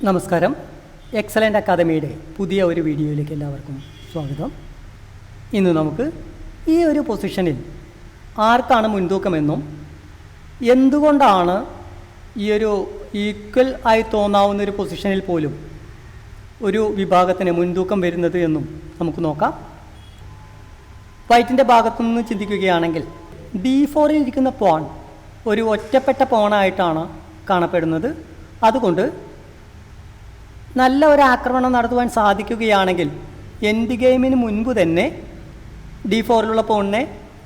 നമസ്കാരം. എക്സലൻ്റ് അക്കാദമിയുടെ പുതിയ ഒരു വീഡിയോയിലേക്ക് എല്ലാവർക്കും സ്വാഗതം. ഇന്ന് നമുക്ക് ഈ ഒരു പൊസിഷനിൽ ആർക്കാണ് മുൻതൂക്കമെന്നും എന്തുകൊണ്ടാണ് ഈ ഒരു ഈക്വൽ ആയി തോന്നാവുന്നൊരു പൊസിഷനിൽ പോലും ഒരു വിഭാഗത്തിന് മുൻതൂക്കം വരുന്നത് എന്നും നമുക്ക് നോക്കാം. വൈറ്റിൻ്റെ ഭാഗത്തു നിന്ന് ചിന്തിക്കുകയാണെങ്കിൽ D4 ഇരിക്കുന്ന പോൺ ഒരു ഒറ്റപ്പെട്ട പോണായിട്ടാണ് കാണപ്പെടുന്നത്. അതുകൊണ്ട് നല്ല ഒരു ആക്രമണം നടത്തുവാൻ സാധിക്കുകയാണെങ്കിൽ എൻഡ് ഗെയിമിന് മുൻപ് തന്നെ D4 പോണിനെ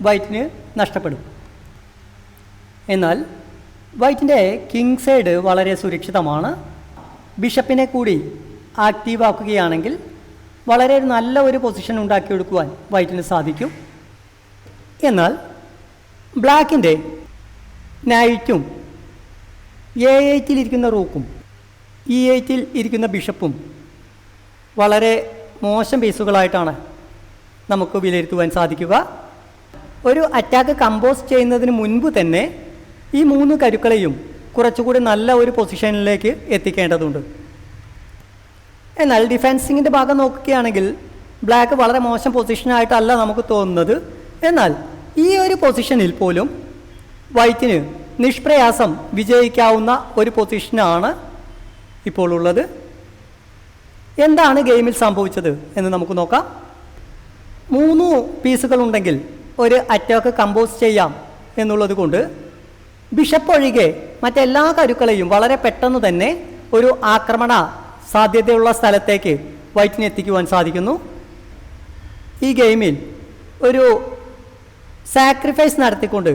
വൈറ്റിന് നഷ്ടപ്പെടും. എന്നാൽ വൈറ്റിൻ്റെ കിങ് സൈഡ് വളരെ സുരക്ഷിതമാണ്. ബിഷപ്പിനെ കൂടി ആക്റ്റീവാക്കുകയാണെങ്കിൽ വളരെ നല്ല ഒരു പൊസിഷൻ ഉണ്ടാക്കിയെടുക്കുവാൻ വൈറ്റിന് സാധിക്കും. എന്നാൽ ബ്ലാക്കിൻ്റെ നൈറ്റും A8 ഇരിക്കുന്ന റൂക്കും E8 ഇരിക്കുന്ന ബിഷപ്പും വളരെ മോശം പീസുകളായിട്ടാണ് നമുക്ക് വിലയിരുത്തുവാൻ സാധിക്കുക. ഒരു അറ്റാക്ക് കമ്പോസ് ചെയ്യുന്നതിന് മുൻപ് തന്നെ ഈ മൂന്ന് കരുക്കളെയും കുറച്ചുകൂടി നല്ല ഒരു പൊസിഷനിലേക്ക് എത്തിക്കേണ്ടതുണ്ട്. എന്നാൽ ഡിഫെൻസിങ്ങിൻ്റെ ഭാഗം നോക്കുകയാണെങ്കിൽ ബ്ലാക്ക് വളരെ മോശം പൊസിഷനായിട്ടല്ല നമുക്ക് തോന്നുന്നത്. എന്നാൽ ഈ ഒരു പൊസിഷനിൽ പോലും വൈറ്റിന് നിഷ്പ്രയാസം വിജയിക്കാവുന്ന ഒരു പൊസിഷനാണ് ഇപ്പോൾ ഉള്ളത്. എന്താണ് ഗെയിമിൽ സംഭവിച്ചത് എന്ന് നമുക്ക് നോക്കാം. 3 പീസുകളുണ്ടെങ്കിൽ ഒരു അറ്റാക്ക് കമ്പോസ് ചെയ്യാം എന്നുള്ളത് കൊണ്ട് ബിഷപ്പ് ഒഴികെ മറ്റെല്ലാ കരുക്കളെയും വളരെ പെട്ടെന്ന് തന്നെ ഒരു ആക്രമണ സാധ്യതയുള്ള സ്ഥലത്തേക്ക് വൈറ്റിന് എത്തിക്കുവാൻ സാധിക്കുന്നു. ഈ ഗെയിമിൽ ഒരു സാക്രിഫൈസ് നടത്തിക്കൊണ്ട്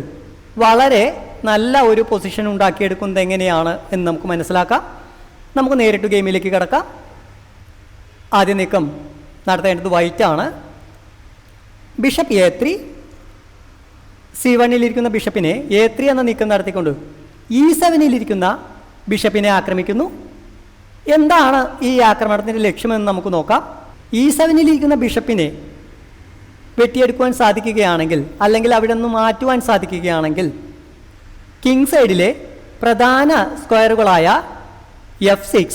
വളരെ നല്ല ഒരു പൊസിഷൻ ഉണ്ടാക്കിയെടുക്കുന്നത് എങ്ങനെയാണ് എന്ന് നമുക്ക് മനസ്സിലാക്കാം. നമുക്ക് നേരിട്ട് ഗെയിമിലേക്ക് കിടക്കാം. ആദ്യ നീക്കം നടത്തേണ്ടത് വൈറ്റാണ്. ബിഷപ്പ് A3, C1 ഇരിക്കുന്ന ബിഷപ്പിനെ A3 എന്ന നീക്കം നടത്തിക്കൊണ്ട് E7 ഇരിക്കുന്ന ബിഷപ്പിനെ ആക്രമിക്കുന്നു. എന്താണ് ഈ ആക്രമണത്തിൻ്റെ ലക്ഷ്യമെന്ന് നമുക്ക് നോക്കാം. E7 ഇരിക്കുന്ന ബിഷപ്പിനെ വെട്ടിയെടുക്കുവാൻ സാധിക്കുകയാണെങ്കിൽ അല്ലെങ്കിൽ അവിടെ നിന്ന് മാറ്റുവാൻ സാധിക്കുകയാണെങ്കിൽ കിങ് സൈഡിലെ പ്രധാന സ്ക്വയറുകളായ F6,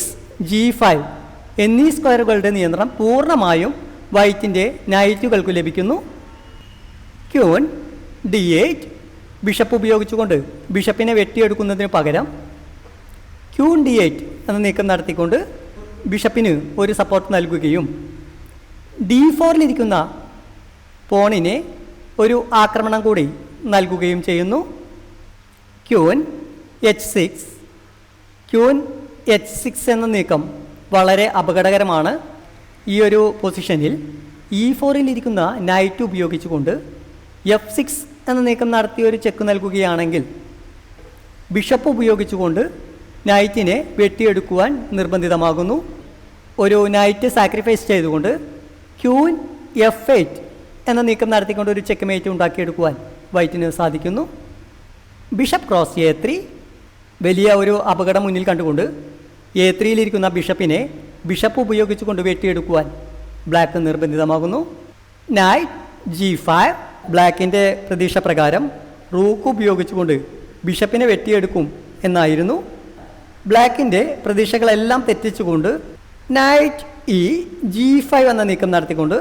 G5 എന്നീ സ്ക്വയറുകളുടെ നിയന്ത്രണം പൂർണ്ണമായും വൈറ്റിൻ്റെ നൈറ്റുകൾക്ക് ലഭിക്കുന്നു. ക്യൂൻ D8 ബിഷപ്പ് ഉപയോഗിച്ചുകൊണ്ട് ബിഷപ്പിനെ വെട്ടിയെടുക്കുന്നതിന് പകരം ക്യൂൻ D8 എന്ന നീക്കം നടത്തിക്കൊണ്ട് ബിഷപ്പിന് ഒരു സപ്പോർട്ട് നൽകുകയും D4 ഇരിക്കുന്ന പോണിനെ ഒരു ആക്രമണം കൂടി നൽകുകയും ചെയ്യുന്നു. ക്യൂൻ H6, ക്യൂൻ H6 എന്ന നീക്കം വളരെ അപകടകരമാണ്. ഈ ഒരു പൊസിഷനിൽ E4 ഇരിക്കുന്ന നൈറ്റ് ഉപയോഗിച്ചുകൊണ്ട് F6 എന്ന നീക്കം നടത്തി ഒരു ചെക്ക് നൽകുകയാണെങ്കിൽ ബിഷപ്പ് ഉപയോഗിച്ചുകൊണ്ട് നൈറ്റിനെ വെട്ടിയെടുക്കുവാൻ നിർബന്ധിതമാകുന്നു. ഒരു നൈറ്റ് സാക്രിഫൈസ് ചെയ്തുകൊണ്ട് ക്യൂൻ F8 എന്ന നീക്കം നടത്തിക്കൊണ്ട് ഒരു ചെക്ക് മേറ്റ് ഉണ്ടാക്കിയെടുക്കുവാൻ വൈറ്റിന് സാധിക്കുന്നു. ബിഷപ്പ് ക്രോസ് A3 വലിയ ഒരു അപകടം മുന്നിൽ കണ്ടുകൊണ്ട് A3 ഇരിക്കുന്ന ബിഷപ്പിനെ ബിഷപ്പ് ഉപയോഗിച്ചുകൊണ്ട് വെട്ടിയെടുക്കുവാൻ ബ്ലാക്ക് നിർബന്ധിതമാകുന്നു. നൈറ്റ് G5 ബ്ലാക്കിൻ്റെ പ്രതീക്ഷ പ്രകാരം റൂക്ക് ഉപയോഗിച്ചുകൊണ്ട് ബിഷപ്പിനെ വെട്ടിയെടുക്കും എന്നായിരുന്നു. ബ്ലാക്കിൻ്റെ പ്രതീക്ഷകളെല്ലാം തെറ്റിച്ചുകൊണ്ട് നൈറ്റ് G5 എന്ന നീക്കം നടത്തിക്കൊണ്ട്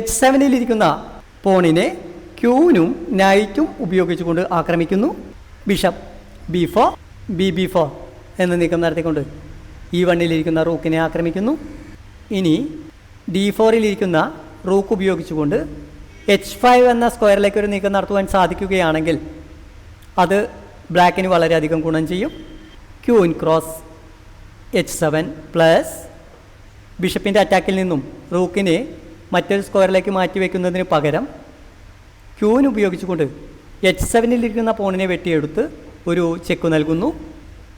H7 ഇരിക്കുന്ന പോണിനെ ക്യൂനും നൈറ്റും ഉപയോഗിച്ചുകൊണ്ട് ആക്രമിക്കുന്നു. ബിഷപ്പ് B4, BB4 എന്ന നീക്കം നടത്തിക്കൊണ്ട് E1 ഇരിക്കുന്ന റൂക്കിനെ ആക്രമിക്കുന്നു. ഇനി D4 ഇരിക്കുന്ന റൂക്ക് ഉപയോഗിച്ചുകൊണ്ട് H5 എന്ന സ്ക്വയറിലേക്ക് ഒരു നീക്കം നടത്തുവാൻ സാധിക്കുകയാണെങ്കിൽ അത് ബ്ലാക്കിന് വളരെയധികം ഗുണം ചെയ്യും. ക്യൂൻ ക്രോസ് H7 പ്ലസ് ബിഷപ്പിൻ്റെ അറ്റാക്കിൽ നിന്നും റൂക്കിനെ മറ്റൊരു സ്ക്വയറിലേക്ക് മാറ്റി വയ്ക്കുന്നതിന് പകരം ക്യൂൻ ഉപയോഗിച്ചുകൊണ്ട് H7 ഇരിക്കുന്ന പോണിനെ വെട്ടിയെടുത്ത് ഒരു ചെക്ക് നൽകുന്നു.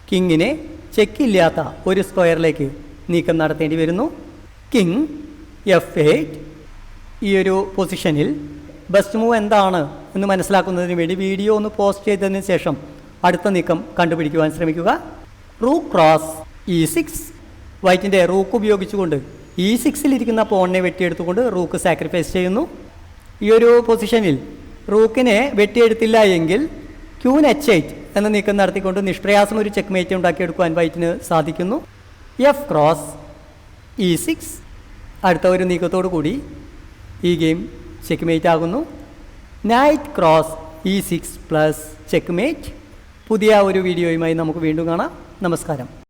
കിങ്ങിനെ ചെക്കില്ലാത്ത ഒരു സ്ക്വയറിലേക്ക് നീക്കം നടത്തേണ്ടി വരുന്നു. King F8. ഈ ഒരു പൊസിഷനിൽ ബെസ്റ്റ് മൂവ് എന്താണ് എന്ന് മനസ്സിലാക്കുന്നതിന് വേണ്ടി വീഡിയോ ഒന്ന് പോസ്റ്റ് ചെയ്തതിന് ശേഷം അടുത്ത നീക്കം കണ്ടുപിടിക്കുവാൻ ശ്രമിക്കുക. റൂക്ക് ക്രോസ് E6 വൈറ്റിൻ്റെ റൂക്ക് ഉപയോഗിച്ചുകൊണ്ട് E6 ഇരിക്കുന്ന പോണിനെ വെട്ടിയെടുത്തുകൊണ്ട് റൂക്ക് സാക്രിഫൈസ് ചെയ്യുന്നു. ഈ ഒരു പൊസിഷനിൽ റൂക്കിനെ വെട്ടിയെടുത്തില്ല എങ്കിൽ ക്യൂൻ H8 എന്ന നീക്കം നടത്തിക്കൊണ്ട് നിഷ്പ്രയാസം ഒരു ചെക്ക് മേറ്റ് ഉണ്ടാക്കിയെടുക്കുവാൻ വൈറ്റിന് സാധിക്കുന്നു. F cross E6. അടുത്ത ഒരു നീക്കത്തോടു കൂടി ഈ ഗെയിം ചെക്ക്മേറ്റ് ആകുന്നു. Night cross E6 plus checkmate. പുതിയ ഒരു വീഡിയോയുമായി നമുക്ക് വീണ്ടും കാണാം. നമസ്കാരം.